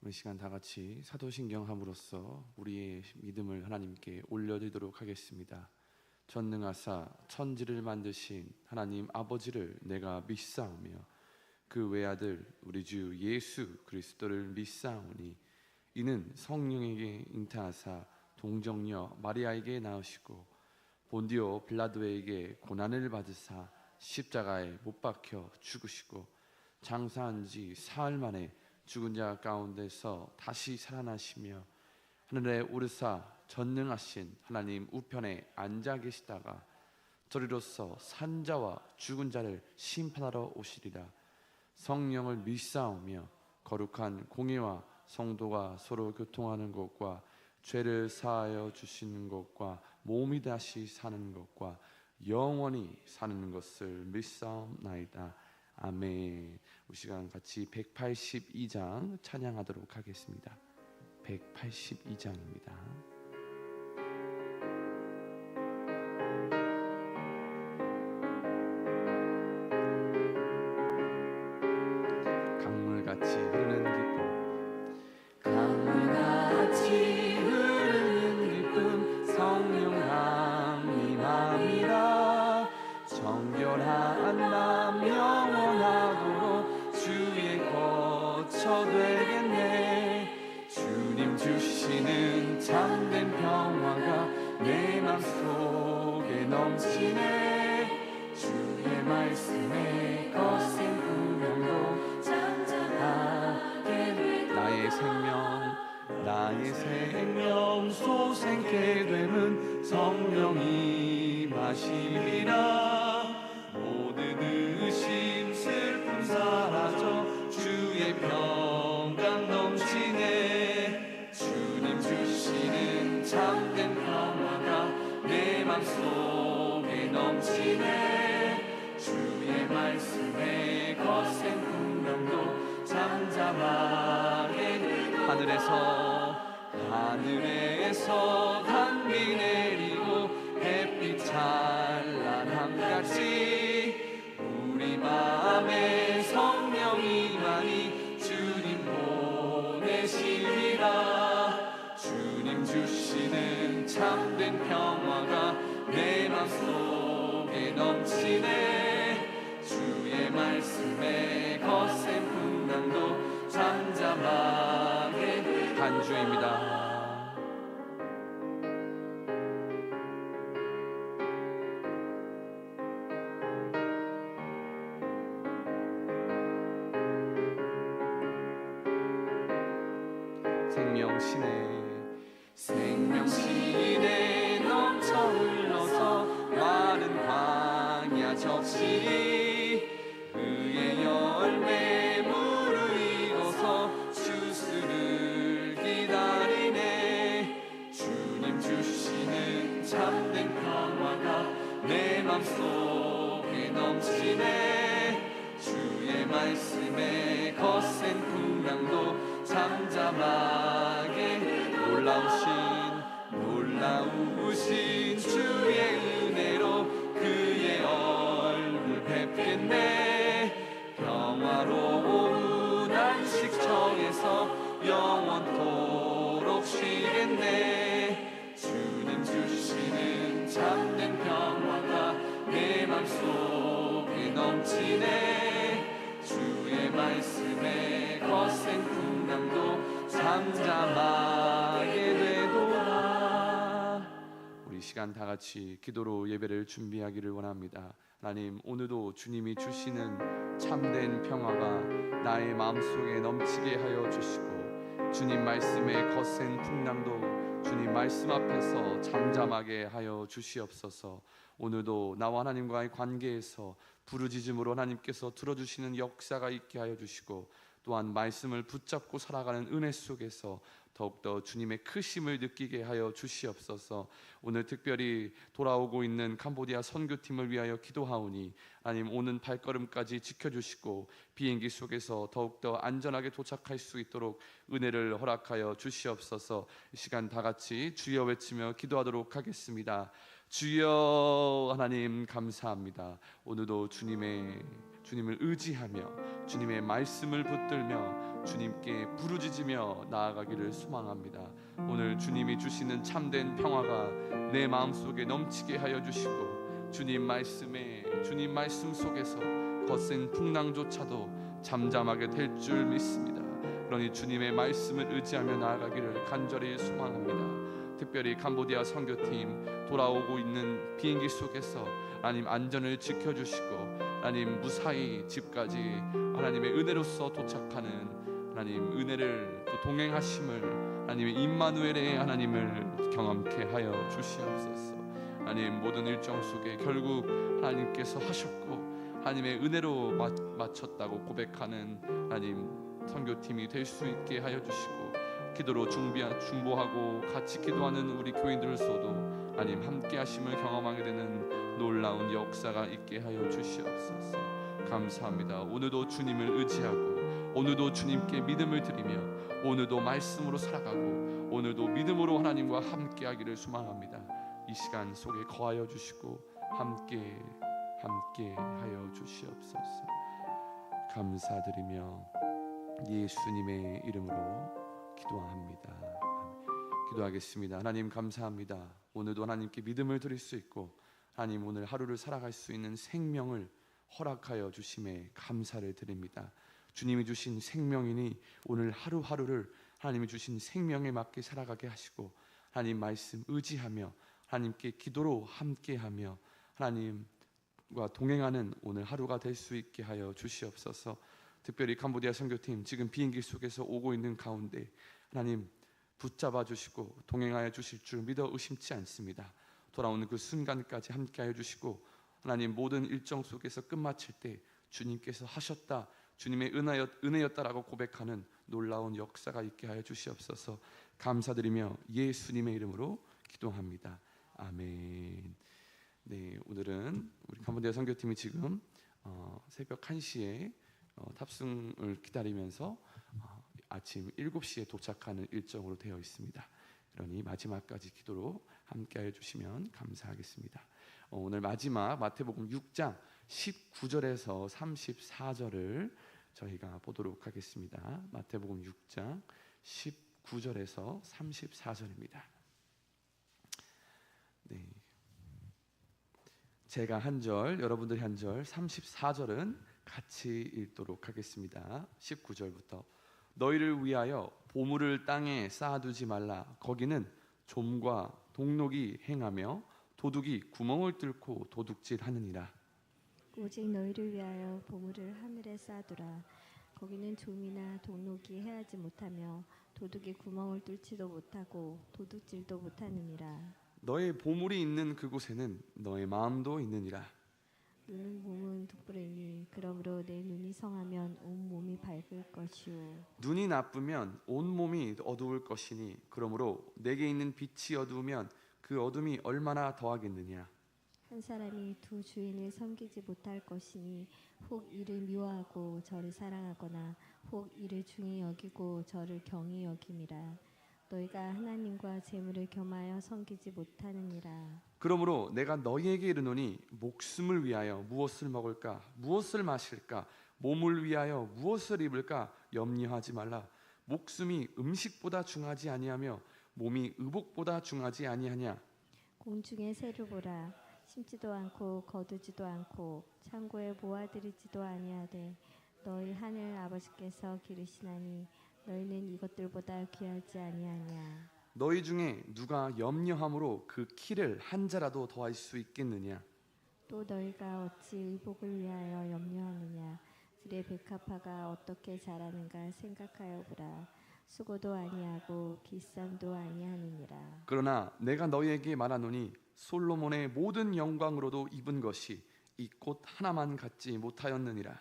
우리 시간 다 같이 사도신경 함으로써 우리의 믿음을 하나님께 올려드리도록 하겠습니다. 전능하사 천지를 만드신 하나님 아버지를 내가 믿사오며 그 외아들 우리 주 예수 그리스도를 믿사오니 이는 성령에게 잉태하사 동정녀 마리아에게 낳으시고 본디오 빌라도에게 고난을 받으사 십자가에 못 박혀 죽으시고 장사한 지 사흘 만에 죽은 자 가운데서 다시 살아나시며 하늘에 오르사 전능하신 하나님 우편에 앉아 계시다가 저리로서 산자와 죽은 자를 심판하러 오시리라. 성령을 믿사오며 거룩한 공의와 성도가 서로 교통하는 것과 죄를 사하여 주시는 것과 몸이 다시 사는 것과 영원히 사는 것을 믿사옵나이다. 아멘. 우리 시간 같이 182장 찬양하도록 하겠습니다. 182장입니다. 강물같이 흐르는 기쁨, 강물같이 흐르는 기쁨, 성령 함께함이라. 정결한 맘 영원하도록 주의 거처 되겠네. 주님 주시는 참된 평화가 내 맘속에 넘치네. 주의 말씀에 거센 분명도 잠잠하게 되. 나의 생명 소생케 되는 성령이 마시리라. 모든 의심 슬픔 사라져 주의 평강 넘치네. 주님 주시는 참된 평화가 내 맘속에 넘치네. 주의 말씀에 거센 분명도 잠잠하게 되. 하늘에서 단비 내리고 햇빛 찬란함같이 우리 마음에 성령이만이 주님 보내시리라. 주님 주시는 참된 평화가 내 맘속에 넘치네. 주의 말씀에 거센 풍랑도 잠잠하게 되. 간주입니다. 생명시내 넘쳐 흘러서 마른 광야 적시리. 그의 열매 무르익어서 주스를 기다리네. 주님 주시는 참된 평화가 내 맘속에 넘치네. 주의 말씀에 거센 풍랑도 잠잠하게. 놀라우신 주의 은혜로 그의 얼굴 뵙겠네. 평화로운 안식처에서 영원토록 쉬겠네. 주님 주시는 참된 평화가 내 맘속에 넘치네. 주의 말씀에 거센 풍랑도 잠잠하게 되도다. 우리 시간 다 같이 기도로 예배를 준비하기를 원합니다. 하나님, 오늘도 주님이 주시는 참된 평화가 나의 마음속에 넘치게 하여 주시고, 주님 말씀의 거센 풍랑도 주님 말씀 앞에서 잠잠하게 하여 주시옵소서. 오늘도 나와 하나님과의 관계에서 부르짖음으로 하나님께서 들어주시는 역사가 있게 하여 주시고, 또한 말씀을 붙잡고 살아가는 은혜 속에서 더욱더 주님의 크심을 느끼게 하여 주시옵소서. 오늘 특별히 돌아오고 있는 캄보디아 선교팀을 위하여 기도하오니 하나님 오는 발걸음까지 지켜주시고 비행기 속에서 더욱더 안전하게 도착할 수 있도록 은혜를 허락하여 주시옵소서. 이 시간 다 같이 주여 외치며 기도하도록 하겠습니다. 주여 하나님 감사합니다. 오늘도 주님을 의지하며 주님의 말씀을 붙들며 주님께 부르짖으며 나아가기를 소망합니다. 오늘 주님이 주시는 참된 평화가 내 마음속에 넘치게 하여 주시고 주님 말씀 속에서 거센 풍랑조차도 잠잠하게 될 줄 믿습니다. 그러니 주님의 말씀을 의지하며 나아가기를 간절히 소망합니다. 특별히 캄보디아 선교팀 돌아오고 있는 비행기 속에서 하나님 안전을 지켜주시고 하나님 무사히 집까지 하나님의 은혜로서 도착하는 하나님 은혜를 또 동행하심을 하나님의 임마누엘의 하나님을 경험케 하여 주시옵소서. 하나님 모든 일정 속에 결국 하나님께서 하셨고 하나님의 은혜로 마쳤다고 고백하는 하나님 선교팀이 될 수 있게 하여 주시고 기도로 중보하고 같이 기도하는 우리 교인들로서도 하나님 함께 하심을 경험하게 되는 놀라운 역사가 있게 하여 주시옵소서. 감사합니다. 오늘도 주님을 의지하고 오늘도 주님께 믿음을 드리며 오늘도 말씀으로 살아가고 오늘도 믿음으로 하나님과 함께 하기를 소망합니다. 이 시간 속에 거하여 주시고 함께 하여 주시옵소서. 감사드리며 예수님의 이름으로 기도합니다. 기도하겠습니다. 하나님 감사합니다. 오늘도 하나님께 믿음을 드릴 수 있고 하나님 오늘 하루를 살아갈 수 있는 생명을 허락하여 주심에 감사를 드립니다. 주님이 주신 생명이니 오늘 하루하루를 하나님이 주신 생명에 맞게 살아가게 하시고 하나님 말씀 의지하며 하나님께 기도로 함께하며 하나님과 동행하는 오늘 하루가 될 수 있게 하여 주시옵소서. 특별히 캄보디아 선교팀 지금 비행기 속에서 오고 있는 가운데 하나님 붙잡아 주시고 동행하여 주실 줄 믿어 의심치 않습니다. 돌아오는 그 순간까지 함께하여 주시고 하나님 모든 일정 속에서 끝마칠 때 주님께서 하셨다, 주님의 은혜였다라고 고백하는 놀라운 역사가 있게 하여 주시옵소서. 감사드리며 예수님의 이름으로 기도합니다. 아멘. 네, 오늘은 우리 캄보디아 선교팀이 지금 새벽 1시에 탑승을 기다리면서 아침 7시에 도착하는 일정으로 되어 있습니다. 그러니 마지막까지 기도로 함께하여 주시면 감사하겠습니다. 오늘 마지막 마태복음 6장 19절에서 34절을 저희가 보도록 하겠습니다. 마태복음 6장 19절에서 34절입니다. 네. 제가 한 절, 여러분들이 한 절, 34절은 같이 읽도록 하겠습니다. 19절부터 너희를 위하여 보물을 땅에 쌓아두지 말라. 거기는 좀과 동록이 행하며 도둑이 구멍을 뚫고 도둑질하느니라. 오직 너희를 위하여 보물을 하늘에 쌓아두라. 거기는 좀이나 동록이 해하지 못하며 도둑이 구멍을 뚫지도 못하고 도둑질도 못하느니라. 너의 보물이 있는 그곳에는 너의 마음도 있느니라. 눈은 몸은 돋보이니 그러므로 내 눈이 성하면 온 몸이 밝을 것이요 눈이 나쁘면 온 몸이 어두울 것이니 그러므로 내게 있는 빛이 어두우면 그 어둠이 얼마나 더하겠느냐. 한 사람이 두 주인을 섬기지 못할 것이니 혹 이를 미워하고 저를 사랑하거나 혹 이를 중히 여기고 저를 경히 여김이라. 너희가 하나님과 재물을 겸하여 섬기지 못하느니라. 그러므로 내가 너희에게 이르노니 목숨을 위하여 무엇을 먹을까 무엇을 마실까 몸을 위하여 무엇을 입을까 염려하지 말라. 목숨이 음식보다 중하지 아니하며 몸이 의복보다 중하지 아니하냐. 공중의 새를 보라. 심지도 않고 거두지도 않고 창고에 모아들이지도 아니하되 너희 하늘 아버지께서 기르시나니 너희는 이것들보다 귀하지 아니하냐. 너희 중에 누가 염려함으로 그 키를 한 자라도 더할 수 있겠느냐. 또 너희가 어찌 의복을 위하여 염려하느냐. 들의 백합화가 어떻게 자라는가 생각하여 보라. 수고도 아니하고 비쌈도 아니하느니라. 그러나 내가 너희에게 말하노니 솔로몬의 모든 영광으로도 입은 것이 이 꽃 하나만 갖지 못하였느니라.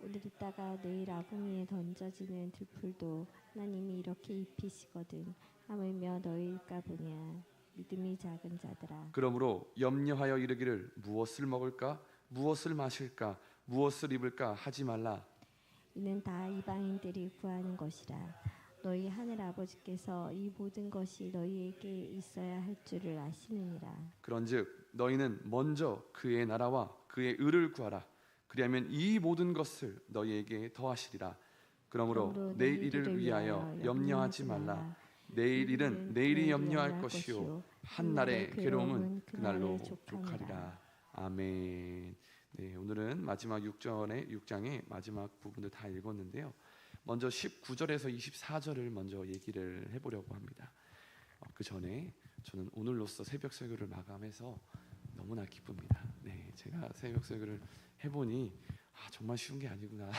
오늘 있다가 내일 아궁이에 던져지는 들풀도 하나님이 이렇게 입히시거든. 하물며 너희일까 보냐. 믿음이 작은 자들아. 그러므로 염려하여 이르기를 무엇을 먹을까 무엇을 마실까 무엇을 입을까 하지 말라. 이는 다 이방인들이 구하는 것이라. 너희 하늘 아버지께서 이 모든 것이 너희에게 있어야 할 줄을 아시느니라. 그런즉 너희는 먼저 그의 나라와 그의 의를 구하라. 그리하면 이 모든 것을 너희에게 더하시리라. 그러므로 내일 일을 위하여 염려하지 말라. 내일 일은 내일이 염려할 것이요 한 날의 괴로움은 그날로 족하리라. 아멘. 네, 오늘은 마지막 6장의 마지막 부분을 다 읽었는데요. 먼저 19절에서 24절을 먼저 얘기를 해보려고 합니다. 그 전에 저는 오늘로써 새벽 설교를 마감해서 너무나 기쁩니다. 네, 제가 새벽 설교를 해보니 정말 쉬운 게 아니구나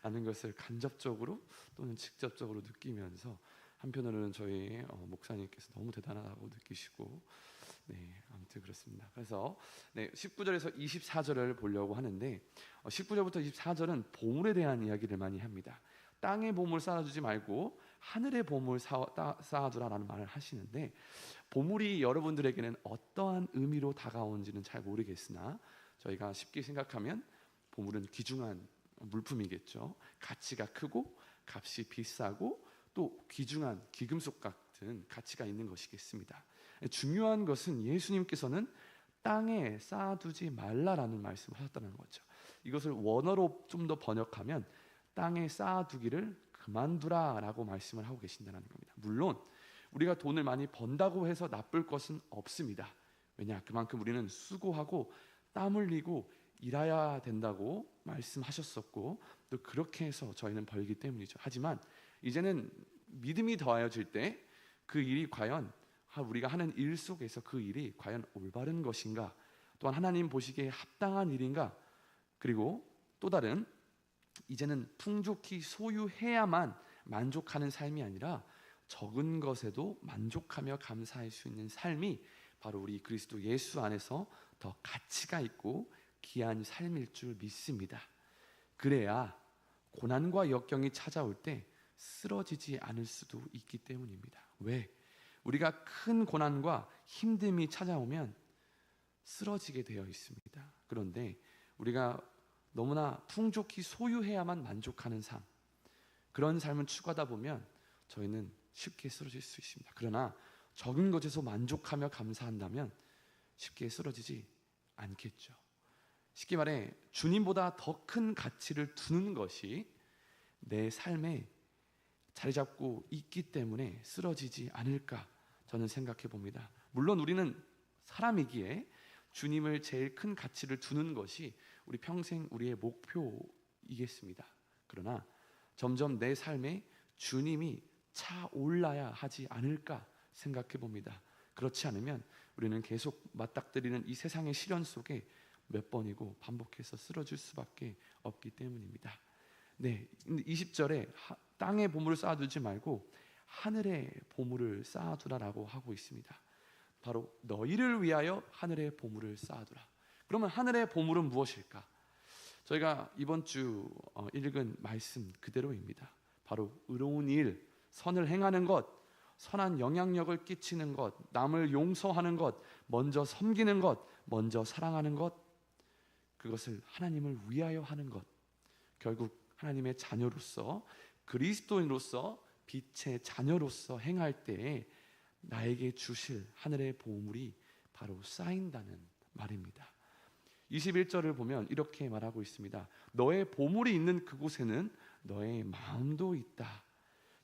하는 것을 간접적으로 또는 직접적으로 느끼면서 한편으로는 저희 목사님께서 너무 대단하다고 느끼시고, 네, 아무튼 그렇습니다. 그래서 19절에서 24절을 보려고 하는데 19절부터 24절은 보물에 대한 이야기를 많이 합니다. 땅의 보물 쌓아두지 말고 하늘의 보물 쌓아두라라는 말을 하시는데, 보물이 여러분들에게는 어떠한 의미로 다가오는지는 잘 모르겠으나 저희가 쉽게 생각하면 보물은 귀중한 물품이겠죠. 가치가 크고 값이 비싸고 또 귀중한 귀금속 같은 가치가 있는 것이겠습니다. 중요한 것은 예수님께서는 땅에 쌓아두지 말라라는 말씀을 하셨다는 거죠. 이것을 원어로 좀 더 번역하면 땅에 쌓아두기를 그만두라라고 말씀을 하고 계신다는 겁니다. 물론 우리가 돈을 많이 번다고 해서 나쁠 것은 없습니다. 왜냐? 그만큼 우리는 수고하고 땀 흘리고 일해야 된다고 말씀하셨었고 또 그렇게 해서 저희는 벌기 때문이죠. 하지만 이제는 믿음이 더하여질 때 그 일이 과연 우리가 하는 일 속에서 그 일이 과연 올바른 것인가, 또한 하나님 보시기에 합당한 일인가, 그리고 또 다른, 이제는 풍족히 소유해야만 만족하는 삶이 아니라 적은 것에도 만족하며 감사할 수 있는 삶이 바로 우리 그리스도 예수 안에서 더 가치가 있고 귀한 삶일 줄 믿습니다. 그래야 고난과 역경이 찾아올 때 쓰러지지 않을 수도 있기 때문입니다. 왜? 우리가 큰 고난과 힘듦이 찾아오면 쓰러지게 되어 있습니다. 그런데 우리가 너무나 풍족히 소유해야만 만족하는 삶, 그런 삶을 추구하다 보면 저희는 쉽게 쓰러질 수 있습니다. 그러나 적은 것에서 만족하며 감사한다면 쉽게 쓰러지지 않겠죠. 쉽게 말해 주님보다 더 큰 가치를 두는 것이 내 삶에 자리 잡고 있기 때문에 쓰러지지 않을까 저는 생각해 봅니다. 물론 우리는 사람이기에 주님을 제일 큰 가치를 두는 것이 우리 평생 우리의 목표이겠습니다. 그러나 점점 내 삶에 주님이 차올라야 하지 않을까 생각해 봅니다. 그렇지 않으면 우리는 계속 맞닥뜨리는 이 세상의 시련 속에 몇 번이고 반복해서 쓰러질 수밖에 없기 때문입니다. 네, 20절에 땅의 보물을 쌓아두지 말고 하늘의 보물을 쌓아두라라고 하고 있습니다. 바로 너희를 위하여 하늘의 보물을 쌓아두라. 그러면 하늘의 보물은 무엇일까? 저희가 이번 주 읽은 말씀 그대로입니다. 바로 의로운 일, 선을 행하는 것, 선한 영향력을 끼치는 것, 남을 용서하는 것, 먼저 섬기는 것, 먼저 사랑하는 것, 그것을 하나님을 위하여 하는 것, 결국 하나님의 자녀로서 그리스도인으로서 빛의 자녀로서 행할 때에 나에게 주실 하늘의 보물이 바로 쌓인다는 말입니다. 21절을 보면 이렇게 말하고 있습니다. 너의 보물이 있는 그곳에는 너의 마음도 있다.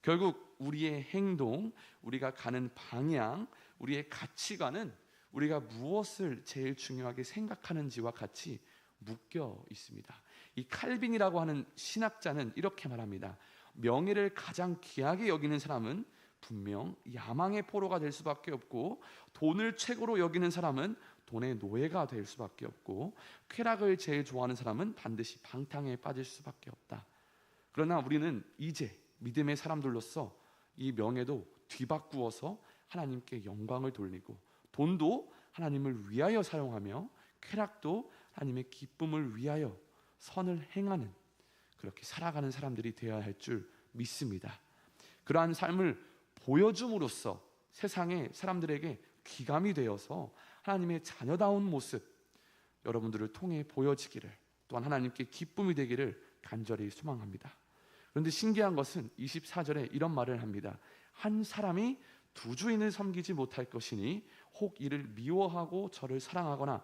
결국 우리의 행동, 우리가 가는 방향, 우리의 가치관은 우리가 무엇을 제일 중요하게 생각하는지와 같이 묶여 있습니다. 이 칼빈이라고 하는 신학자는 이렇게 말합니다. 명예를 가장 귀하게 여기는 사람은 분명 야망의 포로가 될 수밖에 없고, 돈을 최고로 여기는 사람은 돈의 노예가 될 수밖에 없고, 쾌락을 제일 좋아하는 사람은 반드시 방탕에 빠질 수밖에 없다. 그러나 우리는 이제 믿음의 사람들로서 이 명예도 뒤바꾸어서 하나님께 영광을 돌리고, 돈도 하나님을 위하여 사용하며, 쾌락도 하나님의 기쁨을 위하여 선을 행하는, 그렇게 살아가는 사람들이 되어야 할 줄 믿습니다. 그러한 삶을 보여줌으로써 세상의 사람들에게 귀감이 되어서 하나님의 자녀다운 모습 여러분들을 통해 보여지기를, 또한 하나님께 기쁨이 되기를 간절히 소망합니다. 그런데 신기한 것은 24절에 이런 말을 합니다. 한 사람이 두 주인을 섬기지 못할 것이니 혹 이를 미워하고 저를 사랑하거나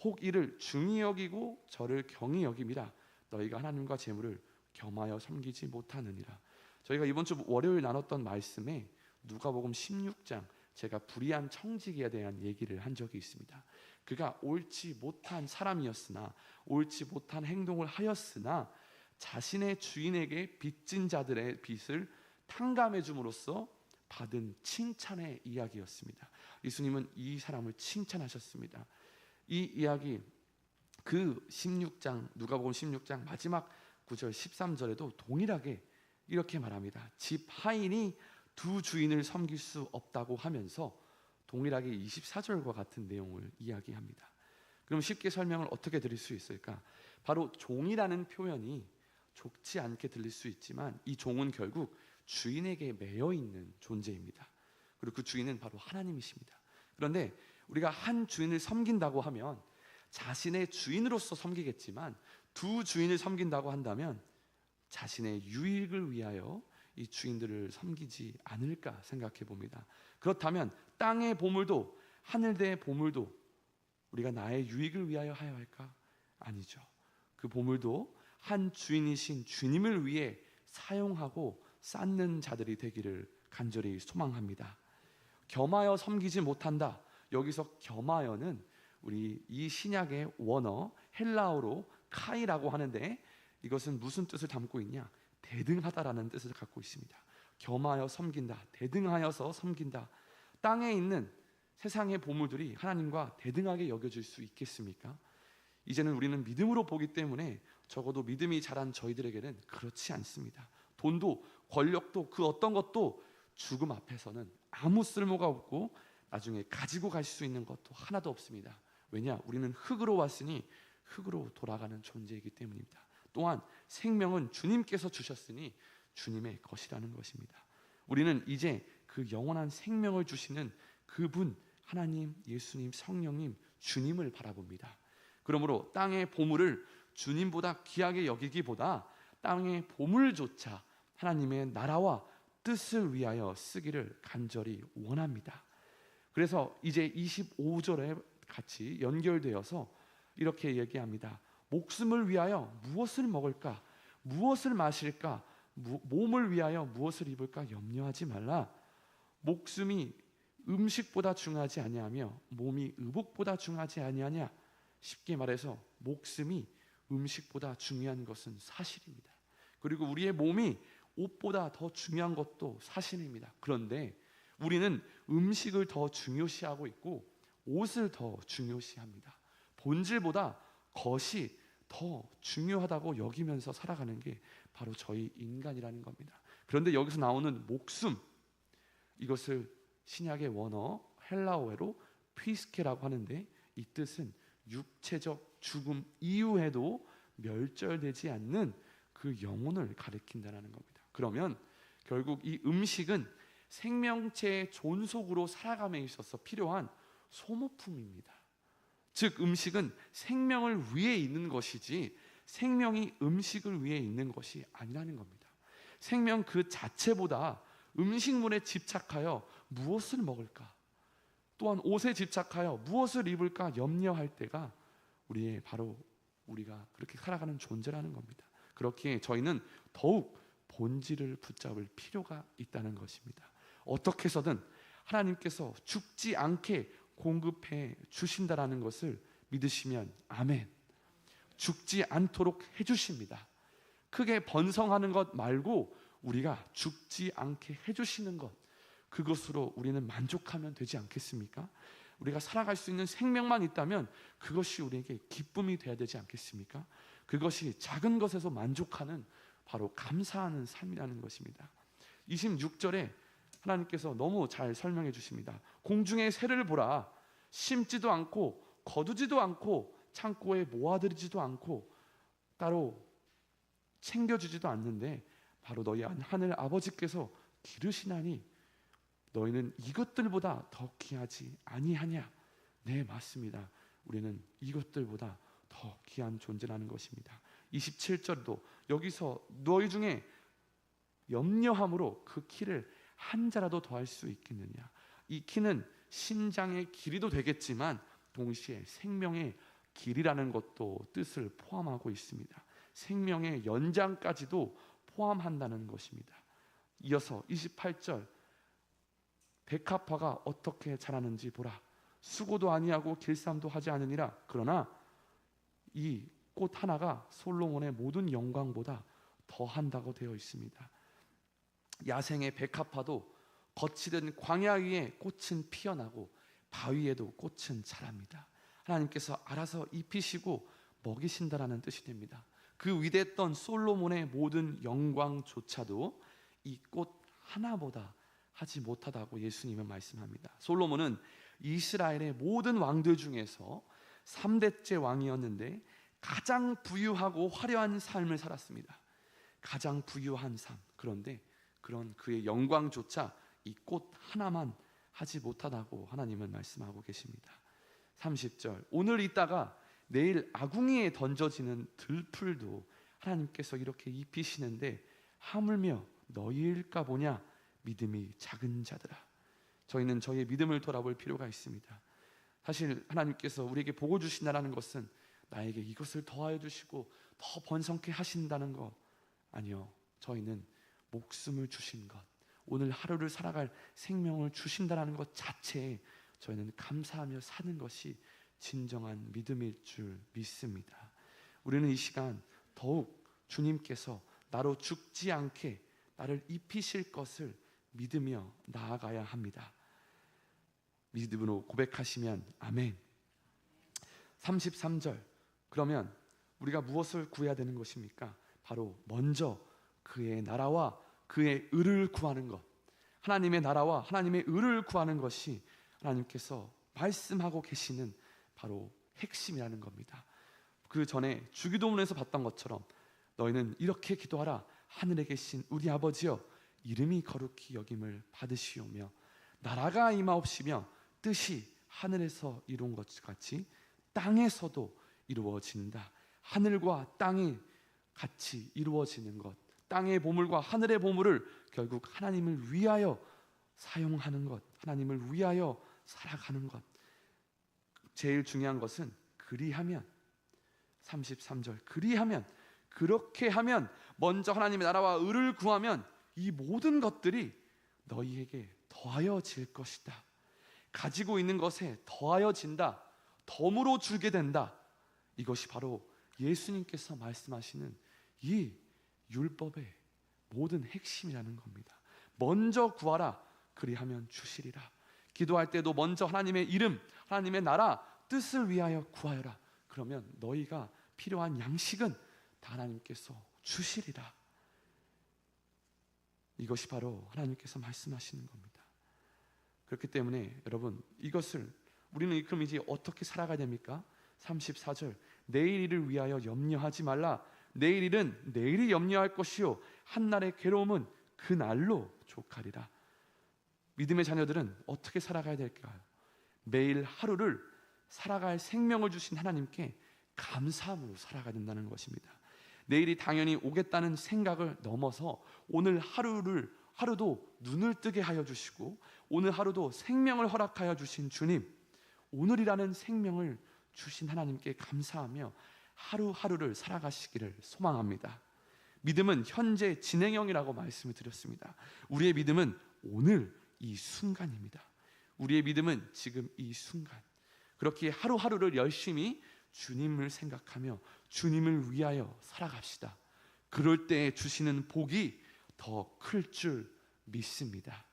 혹 이를 중히 여기고 저를 경히 여김이라. 너희가 하나님과 재물을 겸하여 섬기지 못하느니라. 저희가 이번 주 월요일 나눴던 말씀에 누가복음 16장 제가 불의한 청지기에 대한 얘기를 한 적이 있습니다. 그가 옳지 못한 사람이었으나, 옳지 못한 행동을 하였으나 자신의 주인에게 빚진 자들의 빚을 탕감해 줌으로써 받은 칭찬의 이야기였습니다. 예수님은 이 사람을 칭찬하셨습니다. 이 이야기 그 16장 누가복음 16장 마지막 9절 13절에도 동일하게 이렇게 말합니다. 집 하인이 두 주인을 섬길 수 없다고 하면서 동일하게 24절과 같은 내용을 이야기합니다. 그럼 쉽게 설명을 어떻게 드릴 수 있을까? 바로 종이라는 표현이 좋지 않게 들릴 수 있지만 이 종은 결국 주인에게 매여 있는 존재입니다. 그리고 그 주인은 바로 하나님이십니다. 그런데 우리가 한 주인을 섬긴다고 하면 자신의 주인으로서 섬기겠지만 두 주인을 섬긴다고 한다면 자신의 유익을 위하여 이 주인들을 섬기지 않을까 생각해 봅니다. 그렇다면 땅의 보물도 하늘의 보물도 우리가 나의 유익을 위하여 하야 할까? 아니죠. 그 보물도 한 주인이신 주님을 위해 사용하고 쌓는 자들이 되기를 간절히 소망합니다. 겸하여 섬기지 못한다. 여기서 겸하여는 우리 이 신약의 원어 헬라어로 카이라고 하는데 이것은 무슨 뜻을 담고 있냐? 대등하다라는 뜻을 갖고 있습니다. 겸하여 섬긴다, 대등하여서 섬긴다. 땅에 있는 세상의 보물들이 하나님과 대등하게 여겨질 수 있겠습니까? 이제는 우리는 믿음으로 보기 때문에 적어도 믿음이 자란 저희들에게는 그렇지 않습니다. 돈도 권력도 그 어떤 것도 죽음 앞에서는 아무 쓸모가 없고 나중에 가지고 갈 수 있는 것도 하나도 없습니다. 왜냐? 우리는 흙으로 왔으니 흙으로 돌아가는 존재이기 때문입니다. 또한 생명은 주님께서 주셨으니 주님의 것이라는 것입니다. 우리는 이제 그 영원한 생명을 주시는 그분 하나님, 예수님, 성령님, 주님을 바라봅니다. 그러므로 땅의 보물을 주님보다 귀하게 여기기보다 땅의 보물조차 하나님의 나라와 뜻을 위하여 쓰기를 간절히 원합니다. 그래서 이제 25절에 같이 연결되어서 이렇게 얘기합니다. 목숨을 위하여 무엇을 먹을까? 무엇을 마실까? 몸을 위하여 무엇을 입을까? 염려하지 말라. 목숨이 음식보다 중요하지 아니하며 몸이 의복보다 중요하지 아니하냐? 쉽게 말해서 목숨이 음식보다 중요한 것은 사실입니다. 그리고 우리의 몸이 옷보다 더 중요한 것도 사실입니다. 그런데 우리는 음식을 더 중요시하고 있고 옷을 더 중요시합니다. 본질보다 것이 더 중요하다고 여기면서 살아가는 게 바로 저희 인간이라는 겁니다. 그런데 여기서 나오는 목숨, 이것을 신약의 원어 헬라어로 피스케라고 하는데 이 뜻은 육체적 죽음 이후에도 멸절되지 않는 그 영혼을 가리킨다는 겁니다. 그러면 결국 이 음식은 생명체의 존속으로 살아감에 있어서 필요한 소모품입니다. 즉 음식은 생명을 위해 있는 것이지 생명이 음식을 위해 있는 것이 아니라는 겁니다. 생명 그 자체보다 음식물에 집착하여 무엇을 먹을까, 또한 옷에 집착하여 무엇을 입을까 염려할 때가 우리의 바로 우리가 그렇게 살아가는 존재라는 겁니다. 그렇기에 저희는 더욱 본질을 붙잡을 필요가 있다는 것입니다. 어떻게 해서든 하나님께서 죽지 않게 공급해 주신다라는 것을 믿으시면 아멘. 죽지 않도록 해주십니다. 크게 번성하는 것 말고 우리가 죽지 않게 해주시는 것, 그것으로 우리는 만족하면 되지 않겠습니까? 우리가 살아갈 수 있는 생명만 있다면 그것이 우리에게 기쁨이 되어야 되지 않겠습니까? 그것이 작은 것에서 만족하는 바로 감사하는 삶이라는 것입니다. 26절에 하나님께서 너무 잘 설명해 주십니다. 공중의 새를 보라. 심지도 않고 거두지도 않고 창고에 모아들이지도 않고 따로 챙겨주지도 않는데 바로 너희 하늘 아버지께서 기르시나니 너희는 이것들보다 더 귀하지 아니하냐? 네, 맞습니다. 우리는 이것들보다 더 귀한 존재라는 것입니다. 27절도 여기서 너희 중에 염려함으로 그 키를 한 자라도 더할 수 있겠느냐? 이 키는 신장의 길이도 되겠지만 동시에 생명의 길이라는 것도 뜻을 포함하고 있습니다. 생명의 연장까지도 포함한다는 것입니다. 이어서 28절, 백합화가 어떻게 자라는지 보라. 수고도 아니하고 길쌈도 하지 않으니라. 그러나 이 꽃 하나가 솔로몬의 모든 영광보다 더한다고 되어 있습니다. 야생의 백합화도 거칠은 광야 위에 꽃은 피어나고 바위에도 꽃은 자랍니다. 하나님께서 알아서 입히시고 먹이신다라는 뜻이 됩니다. 그 위대했던 솔로몬의 모든 영광조차도 이 꽃 하나보다 하지 못하다고 예수님은 말씀합니다. 솔로몬은 이스라엘의 모든 왕들 중에서 3대째 왕이었는데 가장 부유하고 화려한 삶을 살았습니다. 가장 부유한 삶. 그런데 그런 그의 영광조차 이 꽃 하나만 하지 못하다고 하나님은 말씀하고 계십니다. 30절, 오늘 있다가 내일 아궁이에 던져지는 들풀도 하나님께서 이렇게 입히시는데 하물며 너희일까 보냐? 믿음이 작은 자들아. 저희는 저희의 믿음을 돌아볼 필요가 있습니다. 사실 하나님께서 우리에게 복을 주신다는 것은 나에게 이것을 더하여 주시고 더 번성케 하신다는 것 아니요. 저희는 목숨을 주신 것, 오늘 하루를 살아갈 생명을 주신다는 것 자체에 저희는 감사하며 사는 것이 진정한 믿음일 줄 믿습니다. 우리는 이 시간 더욱 주님께서 나로 죽지 않게 나를 입히실 것을 믿으며 나아가야 합니다. 믿음으로 고백하시면 아멘. 33절, 그러면 우리가 무엇을 구해야 되는 것입니까? 바로 먼저 그의 나라와 그의 의를 구하는 것, 하나님의 나라와 하나님의 의를 구하는 것이 하나님께서 말씀하고 계시는 바로 핵심이라는 겁니다. 그 전에 주기도문에서 봤던 것처럼 너희는 이렇게 기도하라. 하늘에 계신 우리 아버지여, 이름이 거룩히 여김을 받으시오며 나라가 임하옵시며 뜻이 하늘에서 이룬 것 같이 땅에서도 이루어진다. 하늘과 땅이 같이 이루어지는 것, 땅의 보물과 하늘의 보물을 결국 하나님을 위하여 사용하는 것, 하나님을 위하여 살아가는 것. 제일 중요한 것은 그리하면, 33절, 그리하면, 그렇게 하면, 먼저 하나님의 나라와 의를 구하면 이 모든 것들이 너희에게 더하여질 것이다. 가지고 있는 것에 더하여진다. 덤으로 주게 된다. 이것이 바로 예수님께서 말씀하시는 이 율법의 모든 핵심이라는 겁니다. 먼저 구하라. 그리하면 주시리라. 기도할 때도 먼저 하나님의 이름, 하나님의 나라, 뜻을 위하여 구하여라. 그러면 너희가 필요한 양식은 다 하나님께서 주시리라. 이것이 바로 하나님께서 말씀하시는 겁니다. 그렇기 때문에 여러분, 이것을 우리는 그럼 이제 어떻게 살아가야 됩니까? 34절, 내일 일을 위하여 염려하지 말라. 내일 일은 내일이 염려할 것이요 한날의 괴로움은 그날로 족하리라. 믿음의 자녀들은 어떻게 살아가야 될까요? 매일 하루를 살아갈 생명을 주신 하나님께 감사함으로 살아가야 된다는 것입니다. 내일이 당연히 오겠다는 생각을 넘어서 오늘 하루도 눈을 뜨게 하여 주시고 오늘 하루도 생명을 허락하여 주신 주님, 오늘이라는 생명을 주신 하나님께 감사하며 하루하루를 살아가시기를 소망합니다. 믿음은 현재 진행형이라고 말씀을 드렸습니다. 우리의 믿음은 오늘 이 순간입니다. 우리의 믿음은 지금 이 순간. 그렇게 하루하루를 열심히 주님을 생각하며 주님을 위하여 살아갑시다. 그럴 때 주시는 복이 더 클 줄 믿습니다.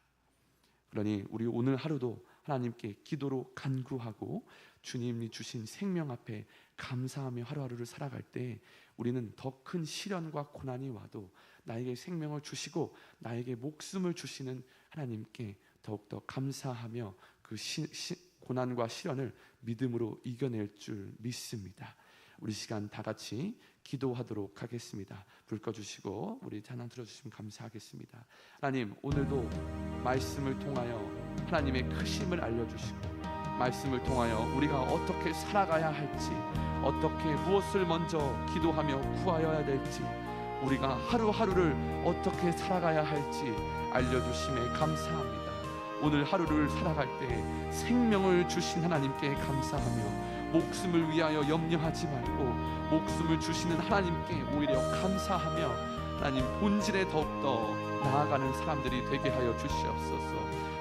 그러니 우리 오늘 하루도 하나님께 기도로 간구하고 주님이 주신 생명 앞에 감사하며 하루하루를 살아갈 때 우리는 더 큰 시련과 고난이 와도 나에게 생명을 주시고 나에게 목숨을 주시는 하나님께 더욱더 감사하며 그 고난과 시련을 믿음으로 이겨낼 줄 믿습니다. 우리 시간 다 같이 기도하도록 하겠습니다. 불 꺼주시고 우리 찬양 들어주시면 감사하겠습니다. 하나님, 오늘도 말씀을 통하여 하나님의 크심을 알려주시고 말씀을 통하여 우리가 어떻게 살아가야 할지, 어떻게 무엇을 먼저 기도하며 구하여야 될지, 우리가 하루하루를 어떻게 살아가야 할지 알려주심에 감사합니다. 오늘 하루를 살아갈 때 생명을 주신 하나님께 감사하며 목숨을 위하여 염려하지 말고 목숨을 주시는 하나님께 오히려 감사하며 하나님 본질에 더욱더 나아가는 사람들이 되게 하여 주시옵소서.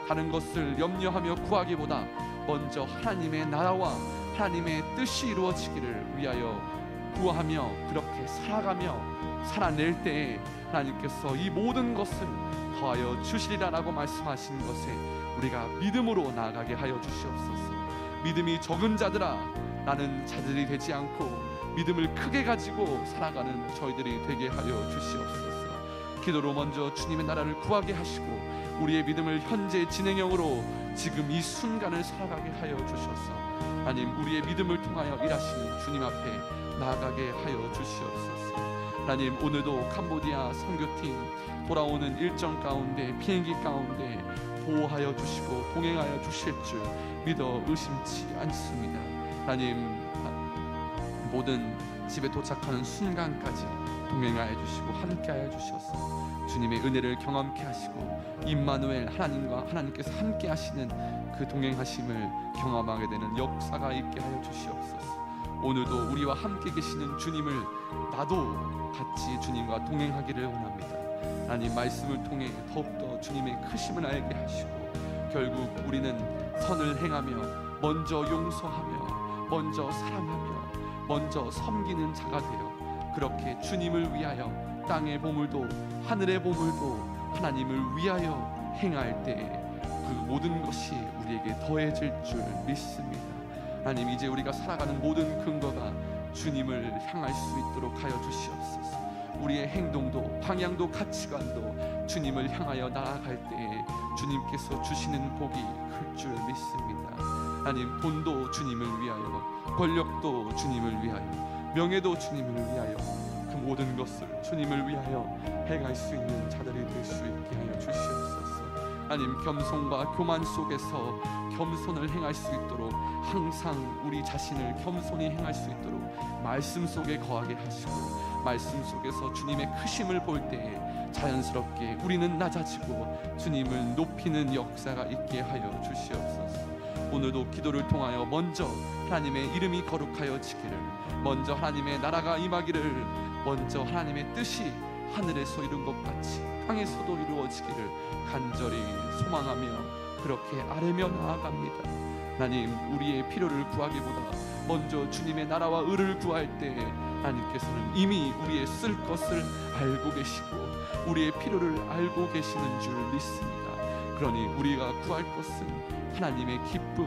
다른 것을 염려하며 구하기보다 먼저 하나님의 나라와 하나님의 뜻이 이루어지기를 위하여 구하며 그렇게 살아가며 살아낼 때에 하나님께서 이 모든 것을 더하여 주시리라라고 말씀하신 것에 우리가 믿음으로 나아가게 하여 주시옵소서. 믿음이 적은 자들아, 나는 자들이 되지 않고 믿음을 크게 가지고 살아가는 저희들이 되게 하여 주시옵소서. 기도로 먼저 주님의 나라를 구하게 하시고 우리의 믿음을 현재 진행형으로 지금 이 순간을 살아가게 하여 주셔서 하나님, 우리의 믿음을 통하여 일하시는 주님 앞에 나아가게 하여 주시옵소서. 하나님, 오늘도 캄보디아 선교팀 돌아오는 일정 가운데 비행기 가운데 보호하여 주시고 동행하여 주실 줄 믿어 의심치 않습니다. 하나님, 모든 집에 도착하는 순간까지 동행하여 주시고 함께하여 주셔서 주님의 은혜를 경험케 하시고 임마누엘, 하나님과 하나님께서 함께 하시는 그 동행하심을 경험하게 되는 역사가 있게 하여 주시옵소서. 오늘도 우리와 함께 계시는 주님을 나도 같이 주님과 동행하기를 원합니다. 하나님, 말씀을 통해 더욱더 주님의 크심을 알게 하시고 결국 우리는 선을 행하며 먼저 용서하며 먼저 사랑하며 먼저 섬기는 자가 되어 그렇게 주님을 위하여 땅의 보물도 하늘의 보물도 하나님을 위하여 행할 때에 그 모든 것이 우리에게 더해질 줄 믿습니다. 하나님, 이제 우리가 살아가는 모든 근거가 주님을 향할 수 있도록 하여 주시옵소서. 우리의 행동도 방향도 가치관도 주님을 향하여 나아갈 때에 주님께서 주시는 복이 클 줄 믿습니다. 하나님, 돈도 주님을 위하여, 권력도 주님을 위하여, 명예도 주님을 위하여, 그 모든 것을 주님을 위하여 행할 수 있는 자들이 될 수 있게 하여 주시옵소서. 하나님, 겸손과 교만 속에서 겸손을 행할 수 있도록 항상 우리 자신을 겸손히 행할 수 있도록 말씀 속에 거하게 하시고 말씀 속에서 주님의 크심을 볼 때에 자연스럽게 우리는 낮아지고 주님을 높이는 역사가 있게 하여 주시옵소서. 오늘도 기도를 통하여 먼저 하나님의 이름이 거룩하여지기를, 먼저 하나님의 나라가 임하기를, 먼저 하나님의 뜻이 하늘에서 이룬 것 같이 땅에서도 이루어지기를 간절히 소망하며 그렇게 아뢰며 나아갑니다. 하나님, 우리의 필요를 구하기보다 먼저 주님의 나라와 의를 구할 때 하나님께서는 이미 우리의 쓸 것을 알고 계시고 우리의 필요를 알고 계시는 줄 믿습니다. 그러니 우리가 구할 것은 하나님의 기쁨,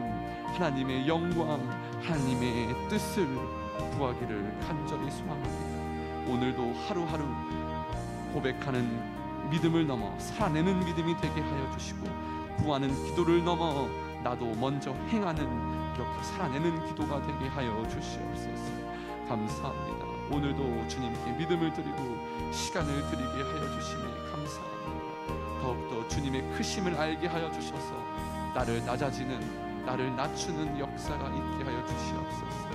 하나님의 영광, 하나님의 뜻을 구하기를 간절히 소망합니다. 오늘도 하루하루 고백하는 믿음을 넘어 살아내는 믿음이 되게 하여 주시고 구하는 기도를 넘어 나도 먼저 행하는 이렇게 살아내는 기도가 되게 하여 주시옵소서. 감사합니다. 오늘도 주님께 믿음을 드리고 시간을 드리게 하여 주심에 감사합니다. 더욱더 주님의 크심을 알게 하여 주셔서 나를 낮아지는, 나를 낮추는 역사가 있게 하여 주시옵소서.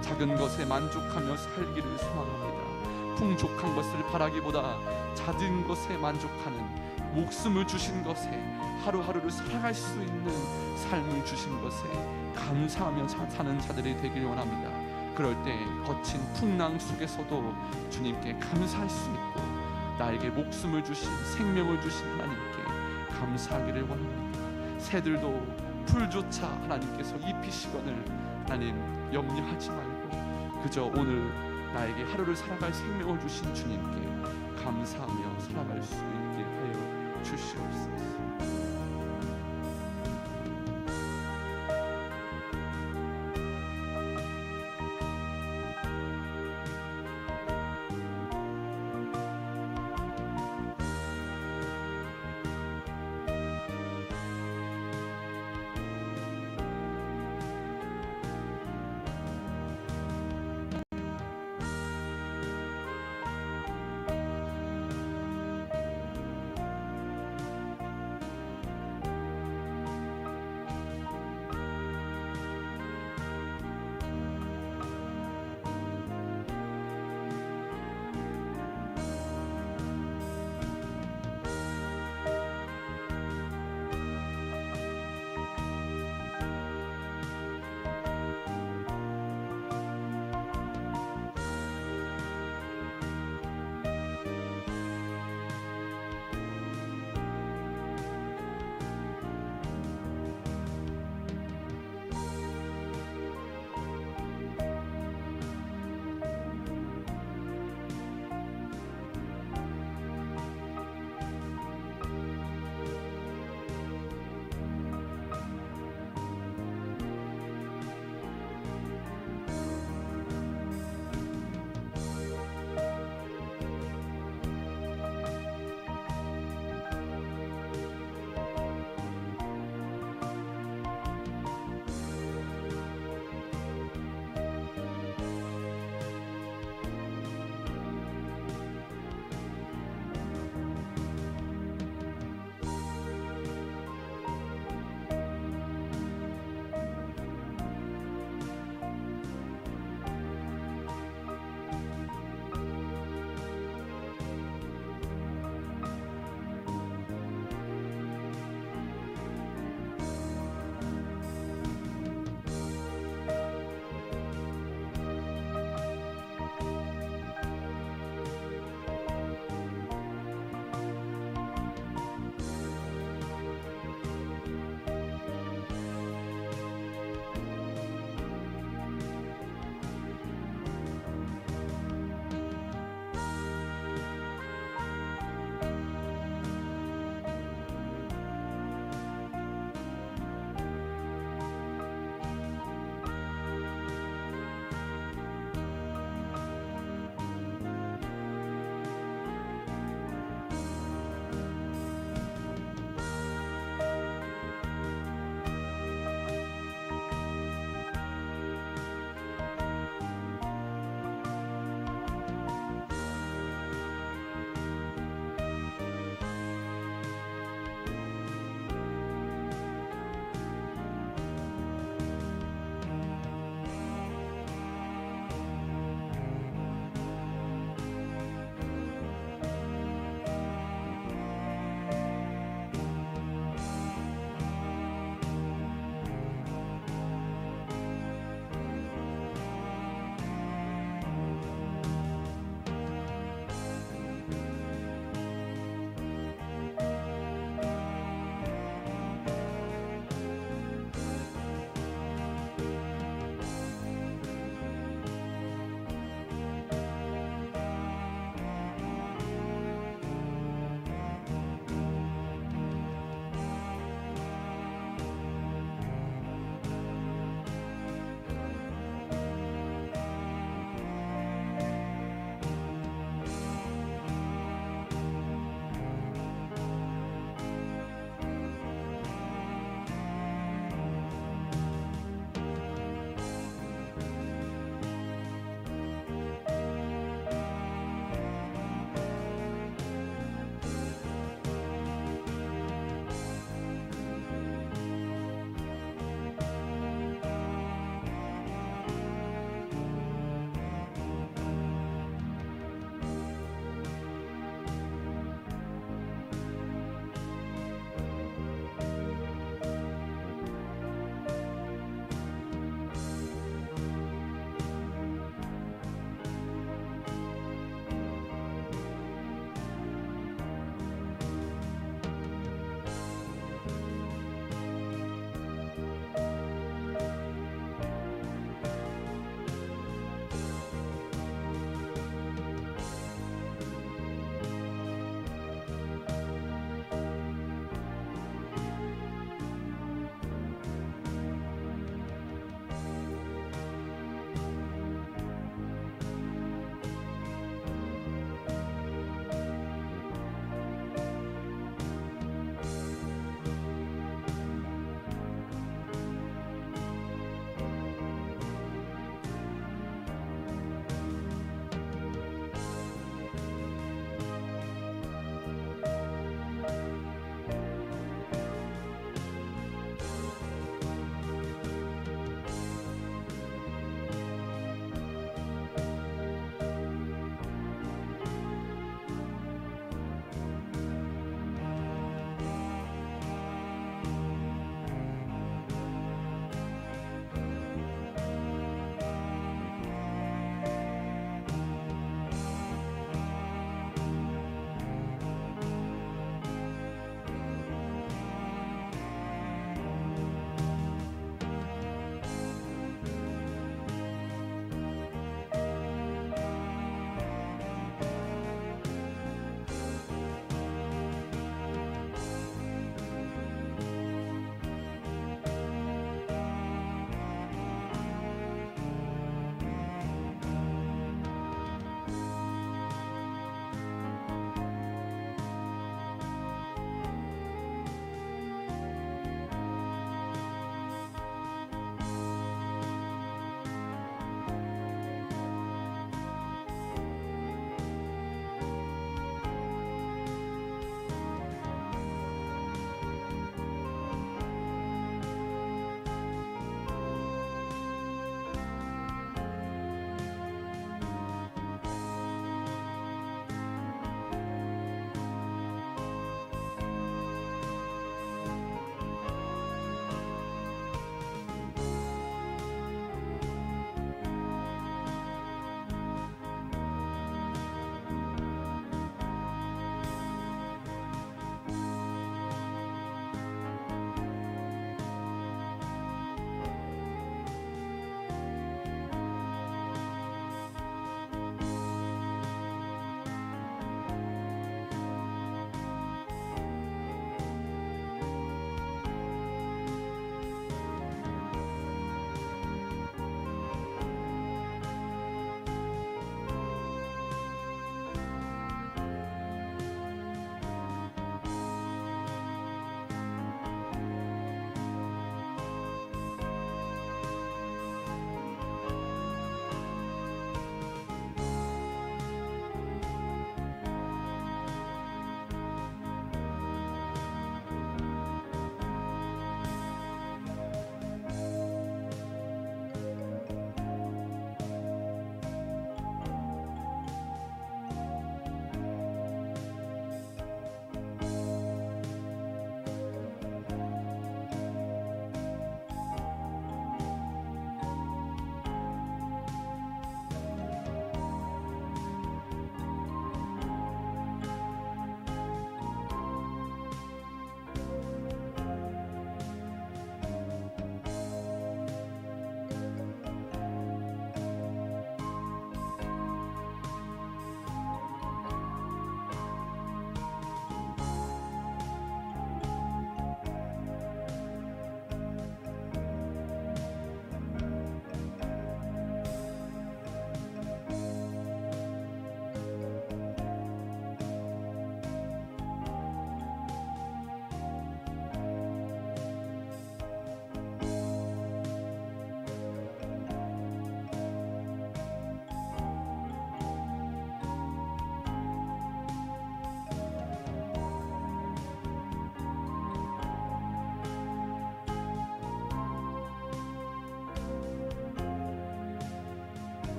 작은 것에 만족하며 살기를 소망합니다. 풍족한 것을 바라기보다 작은 것에 만족하는, 목숨을 주신 것에, 하루하루를 살아갈 수 있는 삶을 주신 것에 감사하며 사는 자들이 되길 원합니다. 그럴 때 거친 풍랑 속에서도 주님께 감사할 수 있고 나에게 목숨을 주신, 생명을 주신 하나님께 감사하기를 원합니다. 새들도 풀조차 하나님께서 입히시거늘 하나님 염려하지 말고 그저 오늘 나에게 하루를 살아갈 생명을 주신 주님께 감사하며 살아갈 수 있게 하여 주시옵소서.